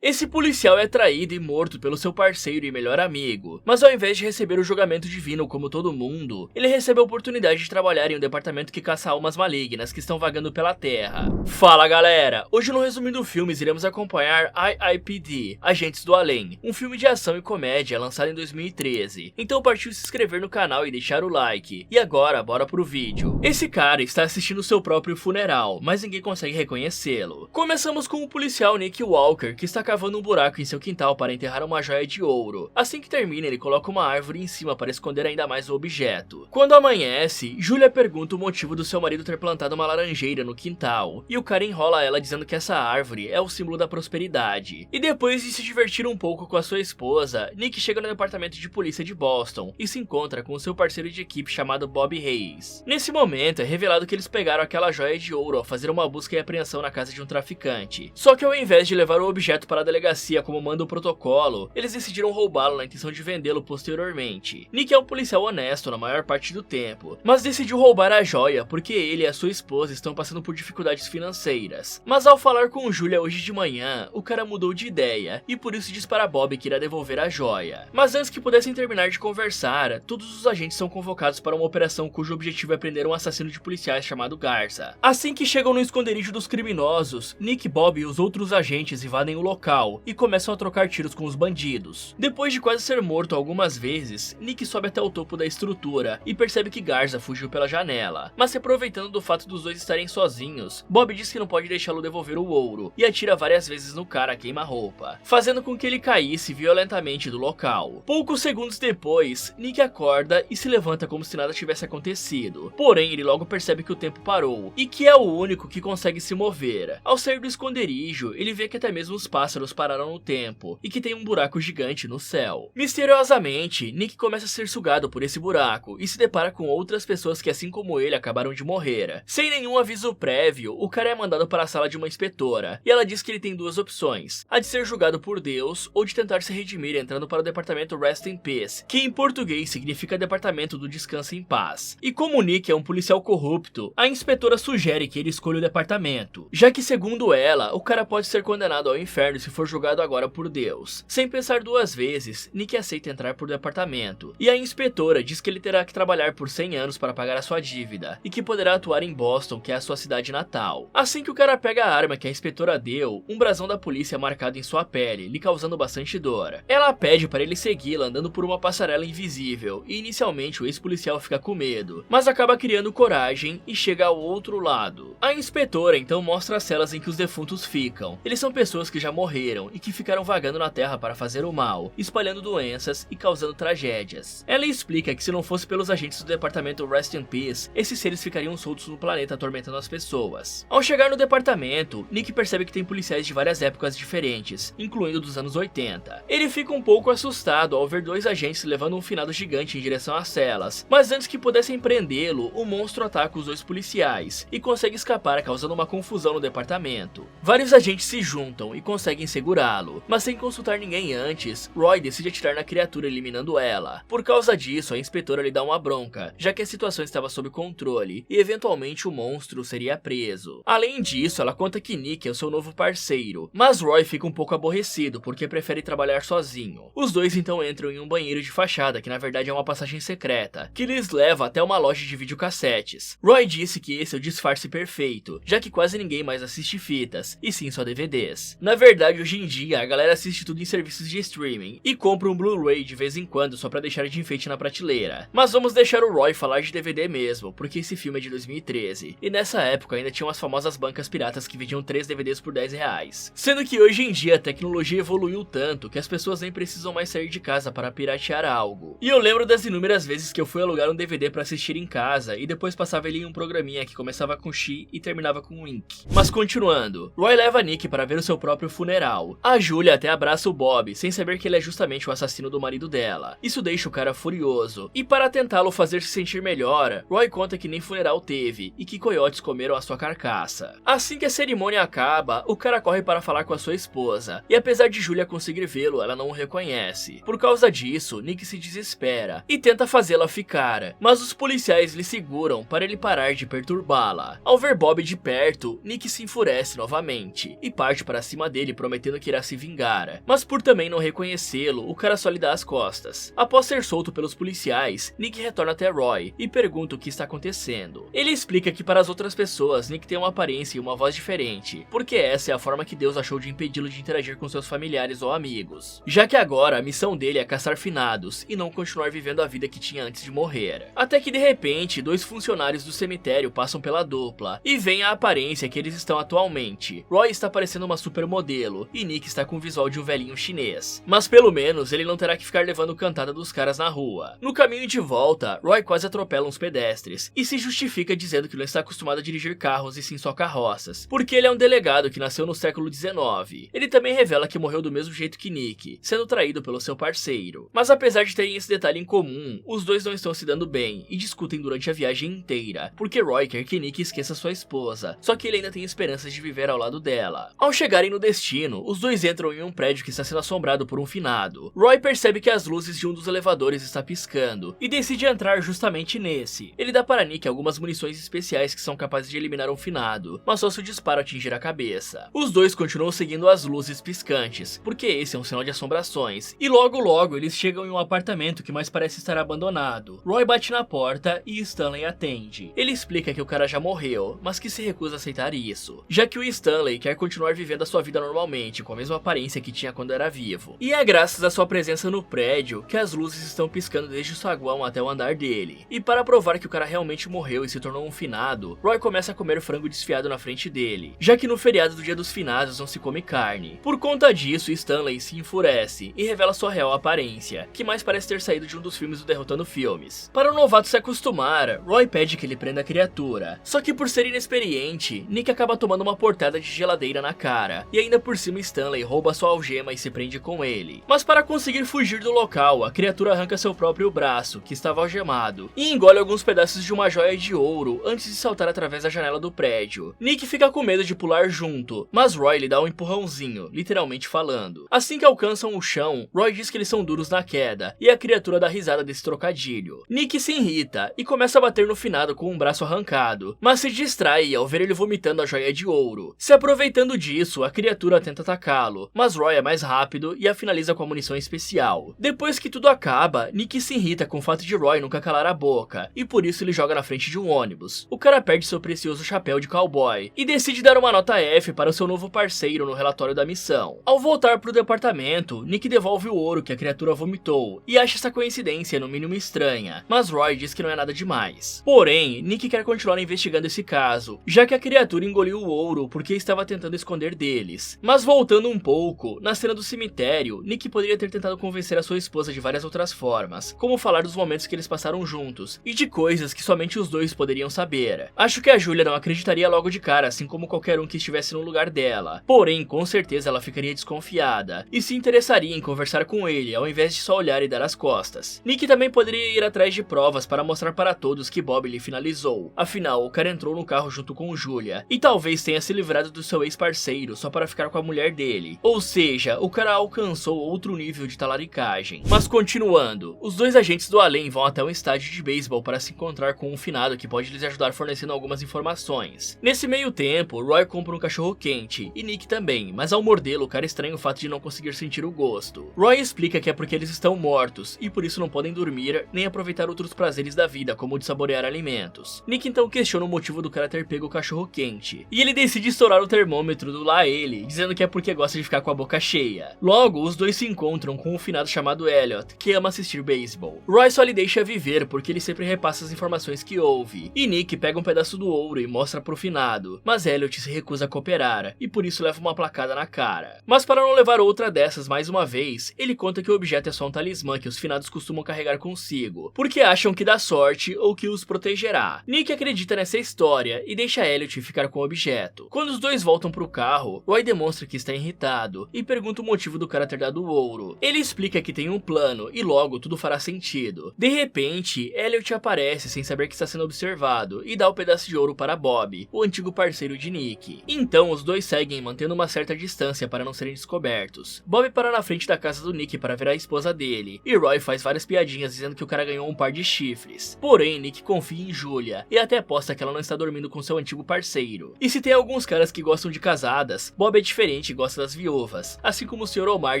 Esse policial é traído e morto pelo seu parceiro e melhor amigo, mas ao invés de receber o julgamento divino como todo mundo, ele recebe a oportunidade de trabalhar em um departamento que caça almas malignas que estão vagando pela Terra. Fala galera, hoje no Resumindo Filmes iremos acompanhar IIPD, Agentes do Além, um filme de ação e comédia lançado em 2013, então partiu se inscrever no canal e deixar o like, e agora bora pro vídeo. Esse cara está assistindo seu próprio funeral, mas ninguém consegue reconhecê-lo. Começamos com o policial Nick Walker, que está cavando um buraco em seu quintal para enterrar uma joia de ouro. Assim que termina, ele coloca uma árvore em cima para esconder ainda mais o objeto. Quando amanhece, Julia pergunta o motivo do seu marido ter plantado uma laranjeira no quintal, e o cara enrola ela dizendo que essa árvore é o símbolo da prosperidade. E depois de se divertir um pouco com a sua esposa, Nick chega no departamento de polícia de Boston e se encontra com o seu parceiro de equipe chamado Bob Hayes. Nesse momento, é revelado que eles pegaram aquela joia de ouro ao fazer uma busca e apreensão na casa de um traficante. Só que ao invés de levar o objeto para a delegacia como manda o protocolo, eles decidiram roubá-lo na intenção de vendê-lo posteriormente. Nick é um policial honesto na maior parte do tempo, mas decidiu roubar a joia porque ele e a sua esposa estão passando por dificuldades financeiras. Mas ao falar com Julia hoje de manhã, o cara mudou de ideia e por isso diz para Bob que irá devolver a joia. Mas antes que pudessem terminar de conversar, todos os agentes são convocados para uma operação cujo objetivo é prender um assassino de policiais chamado Garza. Assim que chegam no esconderijo dos criminosos, Nick, Bob e os outros agentes invadem o local e começam a trocar tiros com os bandidos. Depois de quase ser morto algumas vezes, Nick sobe até o topo da estrutura e percebe que Garza fugiu pela janela. Mas se aproveitando do fato dos dois estarem sozinhos, Bob diz que não pode deixá-lo devolver o ouro e atira várias vezes no cara a queima-roupa, fazendo com que ele caísse violentamente do local. Poucos segundos depois, Nick acorda e se levanta como se nada tivesse acontecido. Porém, ele logo percebe que o tempo parou e que é o único que consegue se mover. Ao sair do esconderijo, ele vê que até mesmo os pássaros pararam no tempo e que tem um buraco gigante no céu. Misteriosamente, Nick começa a ser sugado por esse buraco e se depara com outras pessoas que, assim como ele, acabaram de morrer. Sem nenhum aviso prévio, o cara é mandado para a sala de uma inspetora e ela diz que ele tem duas opções: a de ser julgado por Deus ou de tentar se redimir entrando para o departamento Rest in Peace, que em português significa Departamento do Descanso em Paz. E como Nick é um policial corrupto, a inspetora sugere que ele escolha o departamento, já que segundo ela, o cara pode ser condenado ao inferno se for julgado agora por Deus. Sem pensar duas vezes, Nick aceita entrar por departamento, e a inspetora diz que ele terá que trabalhar por 100 anos para pagar a sua dívida, e que poderá atuar em Boston, que é a sua cidade natal. Assim que o cara pega a arma que a inspetora deu, um brasão da polícia é marcado em sua pele, lhe causando bastante dor. Ela pede para ele segui-la andando por uma passarela invisível, e inicialmente o ex-policial fica com medo, mas acaba criando coragem e chega ao outro lado. A inspetora então mostra as celas em que os defuntos ficam. Eles são pessoas que já morreram e que ficaram vagando na Terra para fazer o mal, espalhando doenças e causando tragédias. Ela explica que se não fosse pelos agentes do departamento Rest in Peace, esses seres ficariam soltos no planeta atormentando as pessoas. Ao chegar no departamento, Nick percebe que tem policiais de várias épocas diferentes, incluindo dos anos 80. Ele fica um pouco assustado ao ver dois agentes levando um finado gigante em direção às celas, mas antes que pudessem prendê-lo, o monstro ataca os dois policiais e consegue escapar, causando uma confusão no departamento. Vários agentes se juntam e conseguem segurá-lo, mas sem consultar ninguém antes, Roy decide atirar na criatura eliminando ela. Por causa disso, a inspetora lhe dá uma bronca, já que a situação estava sob controle e eventualmente o monstro seria preso. Além disso, ela conta que Nick é o seu novo parceiro, mas Roy fica um pouco aborrecido porque prefere trabalhar sozinho. Os dois então entram em um banheiro de fachada, que na verdade é uma passagem secreta, que lhes leva até uma loja de videocassetes. Roy disse que esse é o disfarce perfeito, já que quase ninguém mais assiste fitas, e sim só DVDs. Na verdade, hoje em dia, a galera assiste tudo em serviços de streaming e compra um Blu-ray de vez em quando só pra deixar de enfeite na prateleira. Mas vamos deixar o Roy falar de DVD mesmo, porque esse filme é de 2013, e nessa época ainda tinham as famosas bancas piratas que vendiam 3 DVDs por R$10. Sendo que hoje em dia a tecnologia evoluiu tanto que as pessoas nem precisam mais sair de casa para piratear algo. E eu lembro das inúmeras vezes que eu fui alugar um DVD pra assistir em casa e depois passava ele em um programinha que começava com X e terminava com Wink. Mas continuando, Roy leva Nick para ver o seu próprio funeral. A Julia até abraça o Bob, sem saber que ele é justamente o assassino do marido dela. Isso deixa o cara furioso, e para tentá-lo fazer se sentir melhor, Roy conta que nem funeral teve, e que coiotes comeram a sua carcaça. Assim que a cerimônia acaba, o cara corre para falar com a sua esposa, e apesar de Julia conseguir vê-lo, ela não o reconhece. Por causa disso, Nick se desespera, e tenta fazê-la ficar, mas os policiais lhe seguram para ele parar de perturbá-la. Ao ver Bob de perto, Nick se enfurece novamente, e parte para cima dele prometendo que irá se vingar, mas por também não reconhecê-lo, o cara só lhe dá as costas. Após ser solto pelos policiais, Nick retorna até Roy e pergunta o que está acontecendo. Ele explica que para as outras pessoas, Nick tem uma aparência e uma voz diferente, porque essa é a forma que Deus achou de impedi-lo de interagir com seus familiares ou amigos, já que agora a missão dele é caçar finados e não continuar vivendo a vida que tinha antes de morrer. Até que de repente, dois funcionários do cemitério passam pela dupla e veem a aparência que eles estão atualmente. Roy está parecendo uma supermodelo e Nick está com o visual de um velhinho chinês, mas pelo menos ele não terá que ficar levando cantada dos caras na rua. No caminho de volta, Roy quase atropela uns pedestres e se justifica dizendo que não está acostumado a dirigir carros e sim só carroças, porque ele é um delegado que nasceu no século XIX. Ele também revela que morreu do mesmo jeito que Nick, sendo traído pelo seu parceiro. Mas apesar de terem esse detalhe em comum, os dois não estão se dando bem e discutem durante a viagem inteira, porque Roy quer que Nick esqueça sua esposa, só que ele ainda tem esperanças de viver ao lado dela. Ao chegarem no destino, os dois entram em um prédio que está sendo assombrado por um finado. Roy percebe que as luzes de um dos elevadores está piscando e decide entrar justamente nesse. Ele dá para Nick algumas munições especiais que são capazes de eliminar um finado, mas só se o disparo atingir a cabeça. Os dois continuam seguindo as luzes piscantes, porque esse é um sinal de assombrações, e logo eles chegam em um apartamento que mais parece estar abandonado. Roy bate na porta e Stanley atende. Ele explica que o cara já morreu, mas que se recusa a aceitar isso, já que o Stanley quer continuar vivendo a sua vida normalmente, com a mesma aparência que tinha quando era vivo. E é graças à sua presença no prédio que as luzes estão piscando desde o saguão até o andar dele. E para provar que o cara realmente morreu e se tornou um finado, Roy começa a comer frango desfiado na frente dele, já que no feriado do Dia dos Finados não se come carne. Por conta disso, Stanley se enfurece e revela sua real aparência, que mais parece ter saído de um dos filmes do Derrotando Filmes. Para o novato se acostumar, Roy pede que ele prenda a criatura, só que por ser inexperiente, Nick acaba tomando uma portada de geladeira na cara, e ainda por cima Stanley rouba sua algema e se prende com ele. Mas para conseguir fugir do local, a criatura arranca seu próprio braço, que estava algemado, e engole alguns pedaços de uma joia de ouro antes de saltar através da janela do prédio. Nick fica com medo de pular junto, mas Roy lhe dá um empurrãozinho, literalmente falando. Assim que alcançam o chão, Roy diz que eles são duros na queda, e a criatura dá risada desse trocadilho. Nick se irrita e começa a bater no finado com um braço arrancado, mas se distrai ao ver ele vomitando a joia de ouro. Se aproveitando disso, a criatura tenta atacá-lo, mas Roy é mais rápido e a finaliza com a munição especial. Depois que tudo acaba, Nick se irrita com o fato de Roy nunca calar a boca, e por isso ele joga na frente de um ônibus. O cara perde seu precioso chapéu de cowboy e decide dar uma nota F para o seu novo parceiro no relatório da missão. Ao voltar para o departamento, Nick devolve o ouro que a criatura vomitou e acha essa coincidência no mínimo estranha, mas Roy diz que não é nada demais. Porém, Nick quer continuar investigando esse caso, já que a criatura engoliu o ouro porque estava tentando esconder deles. Mas voltando um pouco, na cena do cemitério, Nick poderia ter tentado convencer a sua esposa de várias outras formas, como falar dos momentos que eles passaram juntos e de coisas que somente os dois poderiam saber. Acho que a Julia não acreditaria logo de cara, assim como qualquer um que estivesse no lugar dela. Porém, com certeza ela ficaria desconfiada e se interessaria em conversar com ele, ao invés de só olhar e dar as costas. Nick também poderia ir atrás de provas para mostrar para todos que Bob lhe finalizou. Afinal, o cara entrou no carro junto com Julia e talvez tenha se livrado do seu ex-parceiro só para ficar com a mulher dele. Ou seja, o cara alcançou outro nível de talaricagem. Mas continuando, os dois agentes do além vão até um estádio de beisebol para se encontrar com um finado que pode lhes ajudar fornecendo algumas informações. Nesse meio tempo, Roy compra um cachorro quente e Nick também, mas ao mordê-lo, o cara estranha o fato de não conseguir sentir o gosto. Roy explica que é porque eles estão mortos e por isso não podem dormir nem aproveitar outros prazeres da vida, como o de saborear alimentos. Nick então questiona o motivo do cara ter pego o cachorro quente e ele decide estourar o termômetro do lá ele, dizendo que é porque gosta de ficar com a boca cheia. Logo, os dois se encontram com um finado chamado Elliot, que ama assistir beisebol. Roy só lhe deixa viver porque ele sempre repassa as informações que ouve, e Nick pega um pedaço do ouro e mostra pro finado, mas Elliot se recusa a cooperar e por isso leva uma placada na cara. Mas para não levar outra dessas mais uma vez, ele conta que o objeto é só um talismã que os finados costumam carregar consigo, porque acham que dá sorte ou que os protegerá. Nick acredita nessa história e deixa Elliot ficar com o objeto. Quando os dois voltam pro carro, Roy demonstra que está irritado e pergunta o motivo do cara ter dado o ouro. Ele explica que tem um plano e logo tudo fará sentido. De repente, Elliot aparece sem saber que está sendo observado e dá o pedaço de ouro para Bob, o antigo parceiro de Nick. Então os dois seguem mantendo uma certa distância para não serem descobertos. Bob para na frente da casa do Nick para ver a esposa dele, e Roy faz várias piadinhas dizendo que o cara ganhou um par de chifres. Porém, Nick confia em Julia e até aposta que ela não está dormindo com seu antigo parceiro. E se tem alguns caras que gostam de casadas, Bob é diferente claramente gosta das viúvas, assim como o Sr. Omar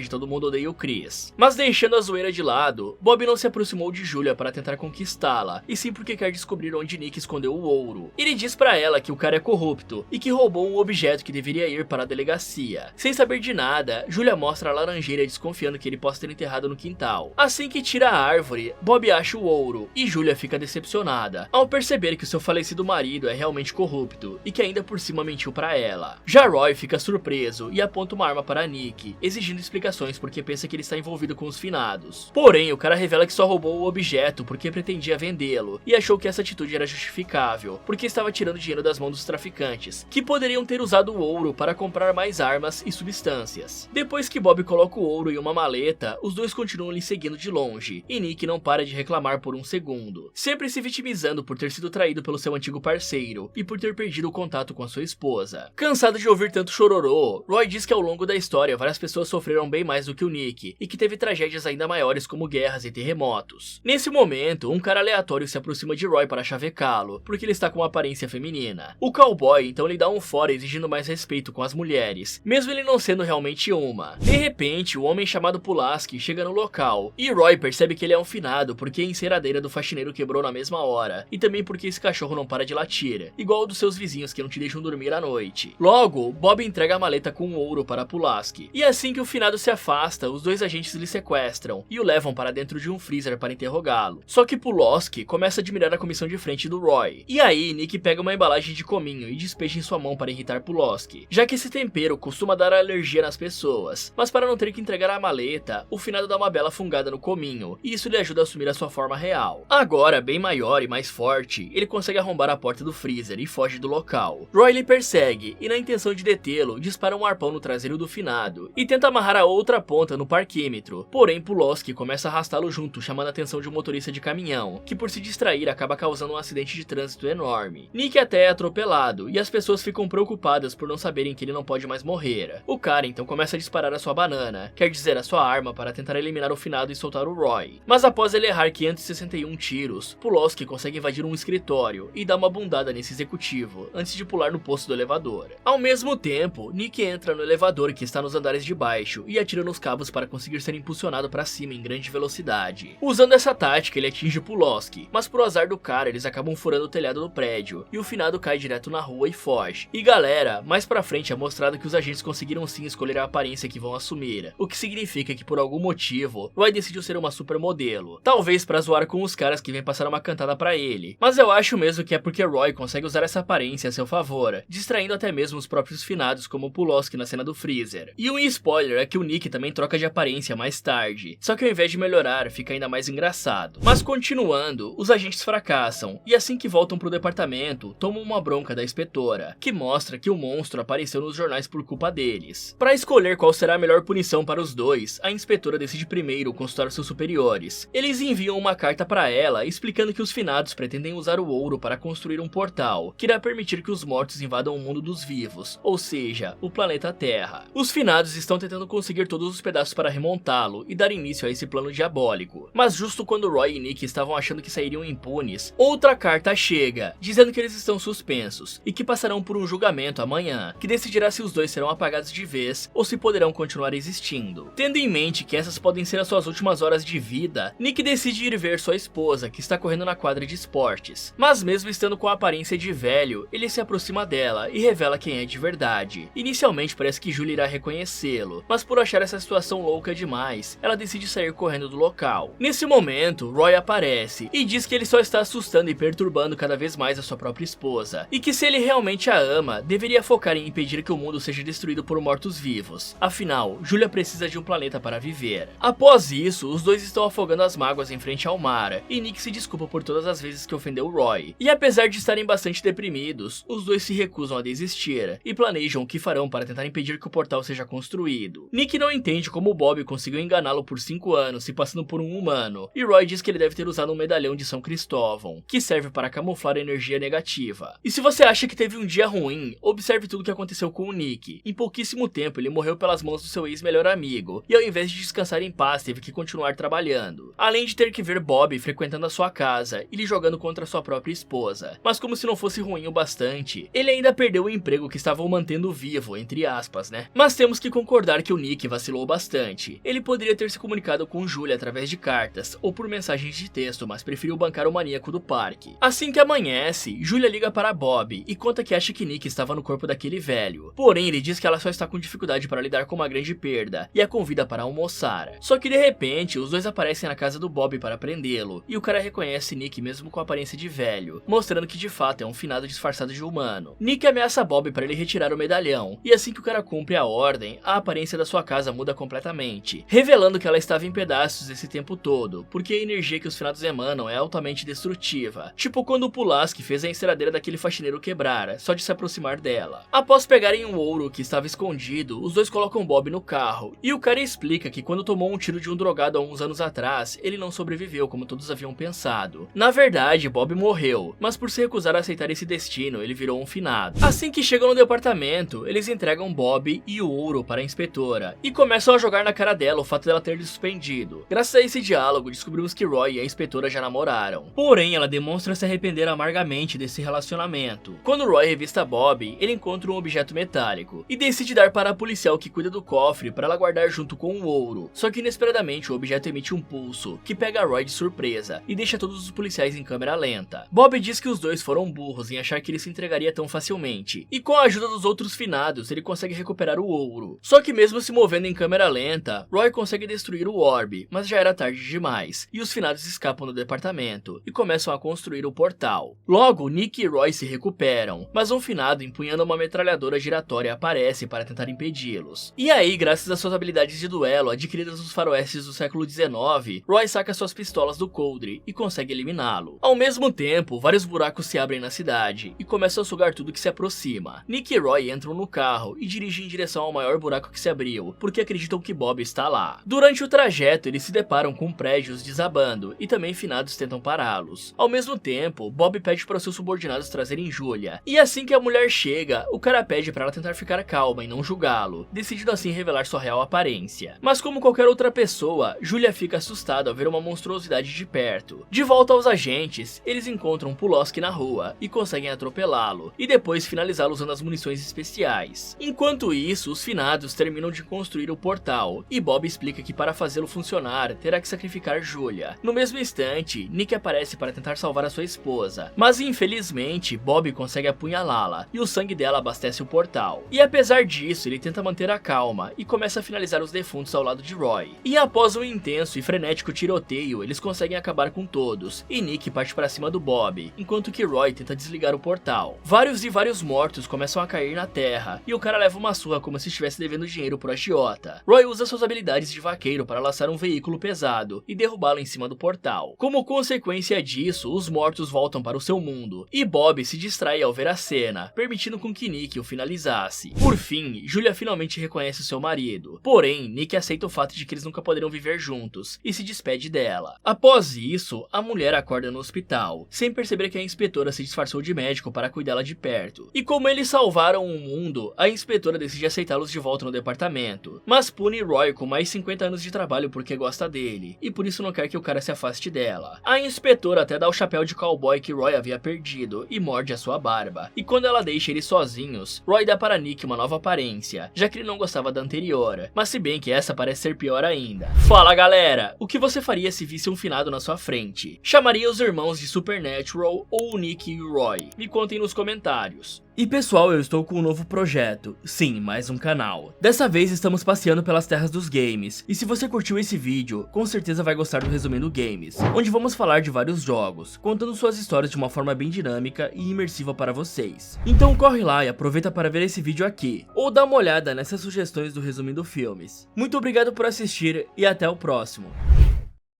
de Todo Mundo Odeia o Chris. Mas deixando a zoeira de lado, Bob não se aproximou de Julia para tentar conquistá-la, e sim porque quer descobrir onde Nick escondeu o ouro. Ele diz pra ela que o cara é corrupto, e que roubou um objeto que deveria ir para a delegacia. Sem saber de nada, Julia mostra a laranjeira desconfiando que ele possa ter enterrado no quintal. Assim que tira a árvore, Bob acha o ouro, e Julia fica decepcionada, ao perceber que o seu falecido marido é realmente corrupto, e que ainda por cima mentiu pra ela. Já Roy fica surpreso e aponta uma arma para Nick, exigindo explicações porque pensa que ele está envolvido com os finados. Porém, o cara revela que só roubou o objeto porque pretendia vendê-lo, e achou que essa atitude era justificável, porque estava tirando dinheiro das mãos dos traficantes, que poderiam ter usado o ouro para comprar mais armas e substâncias. Depois que Bob coloca o ouro em uma maleta, os dois continuam lhe seguindo de longe, e Nick não para de reclamar por um segundo, sempre se vitimizando por ter sido traído pelo seu antigo parceiro, e por ter perdido o contato com a sua esposa. Cansado de ouvir tanto chororô, Roy diz que ao longo da história várias pessoas sofreram bem mais do que o Nick, e que teve tragédias ainda maiores como guerras e terremotos. Nesse momento, um cara aleatório se aproxima de Roy para chavecá-lo, porque ele está com uma aparência feminina. O cowboy então lhe dá um fora exigindo mais respeito com as mulheres, mesmo ele não sendo realmente uma. De repente, o homem chamado Pulaski chega no local, e Roy percebe que ele é um finado porque a enceradeira do faxineiro quebrou na mesma hora, e também porque esse cachorro não para de latir, igual ao dos seus vizinhos que não te deixam dormir à noite. Logo, Bob entrega a maleta com ouro para Pulaski, e assim que o finado se afasta, os dois agentes lhe sequestram e o levam para dentro de um freezer para interrogá-lo. Só que Pulaski começa a admirar a comissão de frente do Roy, e aí Nick pega uma embalagem de cominho e despeja em sua mão para irritar Pulaski, já que esse tempero costuma dar alergia nas pessoas, mas para não ter que entregar a maleta, o finado dá uma bela fungada no cominho, e isso lhe ajuda a assumir a sua forma real. Agora, bem maior e mais forte, ele consegue arrombar a porta do freezer e foge do local. Roy lhe persegue, e na intenção de detê-lo, dispara um arpão no traseiro do finado, e tenta amarrar a outra ponta no parquímetro, porém Pulaski começa a arrastá-lo junto, chamando a atenção de um motorista de caminhão, que por se distrair acaba causando um acidente de trânsito enorme. Nick até é atropelado, e as pessoas ficam preocupadas por não saberem que ele não pode mais morrer. O cara então começa a disparar a sua banana, quer dizer a sua arma, para tentar eliminar o finado e soltar o Roy. Mas após ele errar 561 tiros, Pulaski consegue invadir um escritório e dá uma bundada nesse executivo, antes de pular no poço do elevador. Ao mesmo tempo, Nick entra no elevador que está nos andares de baixo e atira nos cabos para conseguir ser impulsionado para cima em grande velocidade. Usando essa tática, ele atinge Pulaski, mas por azar do cara, eles acabam furando o telhado do prédio, e o finado cai direto na rua e foge. E galera, mais pra frente é mostrado que os agentes conseguiram sim escolher a aparência que vão assumir, o que significa que por algum motivo, Roy decidiu ser uma supermodelo, talvez pra zoar com os caras que vêm passar uma cantada pra ele, mas eu acho mesmo que é porque Roy consegue usar essa aparência a seu favor, distraindo até mesmo os próprios finados como Pulaski na cena do freezer. E um spoiler é que o Nick também troca de aparência mais tarde, só que ao invés de melhorar, fica ainda mais engraçado. Mas continuando, os agentes fracassam, e assim que voltam pro departamento, tomam uma bronca da inspetora, que mostra que o monstro apareceu nos jornais por culpa deles. Para escolher qual será a melhor punição para os dois, a inspetora decide primeiro consultar seus superiores. Eles enviam uma carta para ela explicando que os finados pretendem usar o ouro para construir um portal, que irá permitir que os mortos invadam o mundo dos vivos, ou seja, o planeta Terra. Os finados estão tentando conseguir todos os pedaços para remontá-lo e dar início a esse plano diabólico. Mas justo quando Roy e Nick estavam achando que sairiam impunes, outra carta chega, dizendo que eles estão suspensos e que passarão por um julgamento amanhã, que decidirá se os dois serão apagados de vez ou se poderão continuar existindo. Tendo em mente que essas podem ser as suas últimas horas de vida, Nick decide ir ver sua esposa, que está correndo na quadra de esportes. Mas mesmo estando com a aparência de velho, ele se aproxima dela e revela quem é de verdade. Inicialmente parece que Julia irá reconhecê-lo, mas por achar essa situação louca demais, ela decide sair correndo do local. Nesse momento, Roy aparece e diz que ele só está assustando e perturbando cada vez mais a sua própria esposa, e que se ele realmente a ama, deveria focar em impedir que o mundo seja destruído por mortos-vivos. Afinal, Julia precisa de um planeta para viver. Após isso, os dois estão afogando as mágoas em frente ao mar, e Nick se desculpa por todas as vezes que ofendeu Roy. E apesar de estarem bastante deprimidos, os dois se recusam a desistir, e planejam o que farão para tentar impedir que o portal seja construído. Nick não entende como Bob conseguiu enganá-lo por 5 anos se passando por um humano, e Roy diz que ele deve ter usado um medalhão de São Cristóvão, que serve para camuflar a energia negativa. E se você acha que teve um dia ruim, observe tudo o que aconteceu com o Nick. Em pouquíssimo tempo ele morreu pelas mãos do seu ex-melhor amigo, e ao invés de descansar em paz teve que continuar trabalhando, além de ter que ver Bob frequentando a sua casa e lhe jogando contra sua própria esposa. Mas como se não fosse ruim o bastante, ele ainda perdeu o emprego que estava o mantendo vivo, entre aspas, né? Mas temos que concordar que o Nick vacilou bastante. Ele poderia ter se comunicado com Julia através de cartas ou por mensagens de texto, mas preferiu bancar o maníaco do parque. Assim que amanhece, Julia liga para Bob e conta que acha que Nick estava no corpo daquele velho. Porém, ele diz que ela só está com dificuldade para lidar com uma grande perda e a convida para almoçar. Só que de repente, os dois aparecem na casa do Bob para prendê-lo e o cara reconhece Nick mesmo com a aparência de velho, mostrando que de fato é um finado disfarçado de humano. Nick ameaça Bob para ele retirar o medalhão e assim que o cara cumpre a ordem, a aparência da sua casa muda completamente, revelando que ela estava em pedaços esse tempo todo, porque a energia que os finados emanam é altamente destrutiva, tipo quando o Pulaski fez a enceradeira daquele faxineiro quebrar, só de se aproximar dela. Após pegarem o ouro que estava escondido, os dois colocam Bob no carro, e o cara explica que quando tomou um tiro de um drogado há uns anos atrás, ele não sobreviveu como todos haviam pensado. Na verdade, Bob morreu, mas por se recusar a aceitar esse destino, ele virou um finado. Assim que chegam no departamento, eles entregam Bob e o ouro para a inspetora, e começam a jogar na cara dela o fato dela ter suspendido. Graças a esse diálogo, descobrimos que Roy e a inspetora já namoraram. Porém, ela demonstra se arrepender amargamente desse relacionamento. Quando Roy revista Bob, ele encontra um objeto metálico, e decide dar para a policial que cuida do cofre para ela guardar junto com o ouro. Só que inesperadamente o objeto emite um pulso, que pega Roy de surpresa, e deixa todos os policiais em câmera lenta. Bob diz que os dois foram burros em achar que ele se entregaria tão facilmente, e com a ajuda dos outros finados, ele consegue recuperar o ouro. Só que mesmo se movendo em câmera lenta, Roy consegue destruir o orbe, mas já era tarde demais, e os finados escapam do departamento, e começam a construir o portal. Logo, Nick e Roy se recuperam, mas um finado empunhando uma metralhadora giratória aparece para tentar impedi-los. E aí, graças às suas habilidades de duelo adquiridas nos faroestes do século XIX, Roy saca suas pistolas do coldre e consegue eliminá-lo. Ao mesmo tempo, vários buracos se abrem na cidade, e começam a sugar tudo que se aproxima. Nick e Roy entram no carro e dirigem em direção ao maior buraco que se abriu, porque acreditam que Bob está lá. Durante o trajeto, eles se deparam com prédios desabando, e também finados tentam pará-los. Ao mesmo tempo, Bob pede para seus subordinados trazerem Julia, e assim que a mulher chega, o cara pede para ela tentar ficar calma e não julgá-lo, decidindo assim revelar sua real aparência. Mas como qualquer outra pessoa, Julia fica assustada ao ver uma monstruosidade de perto. De volta aos agentes, eles encontram Pulaski na rua e conseguem atropelá-lo, e depois finalizá-lo usando as munições especiais. Enquanto isso, os finados terminam de construir o portal, e Bob explica que para fazê-lo funcionar, terá que sacrificar Julia. No mesmo instante, Nick aparece para tentar salvar a sua esposa, mas infelizmente, Bob consegue apunhalá-la, e o sangue dela abastece o portal. E apesar disso, ele tenta manter a calma, e começa a finalizar os defuntos ao lado de Roy. E após um intenso e frenético tiroteio, eles conseguem acabar com todos, e Nick parte para cima do Bob, enquanto que Roy tenta desligar o portal. Vários mortos começam a cair na terra, e o cara leva uma surra como se estivesse devendo dinheiro pro agiota. Roy usa suas habilidades de vaqueiro para laçar um veículo pesado e derrubá-lo em cima do portal. Como consequência disso, os mortos voltam para o seu mundo, e Bob se distrai ao ver a cena, permitindo com que Nick o finalizasse. Por fim, Julia finalmente reconhece o seu marido. Porém, Nick aceita o fato de que eles nunca poderão viver juntos, e se despede dela. Após isso, a mulher acorda no hospital, sem perceber que a inspetora se disfarçou de médico para cuidá-la de perto. E como eles salvaram o mundo, a inspetora decide aceitá-los de volta no departamento, mas pune Roy com mais 50 anos de trabalho porque gosta dele, e por isso não quer que o cara se afaste dela. A inspetora até dá o chapéu de cowboy que Roy havia perdido e morde a sua barba, e quando ela deixa eles sozinhos, Roy dá para Nick uma nova aparência, já que ele não gostava da anterior, mas se bem que essa parece ser pior ainda. Fala galera, o que você faria se visse um finado na sua frente? Chamaria os irmãos de Supernatural ou o Nick e o Roy? Me contem nos comentários. E pessoal, eu estou com um novo projeto, sim, mais um canal. Dessa vez estamos passeando pelas terras dos games, e se você curtiu esse vídeo, com certeza vai gostar do Resumindo Games, onde vamos falar de vários jogos, contando suas histórias de uma forma bem dinâmica e imersiva para vocês. Então corre lá e aproveita para ver esse vídeo aqui, ou dá uma olhada nessas sugestões do Resumindo Filmes. Muito obrigado por assistir e até o próximo.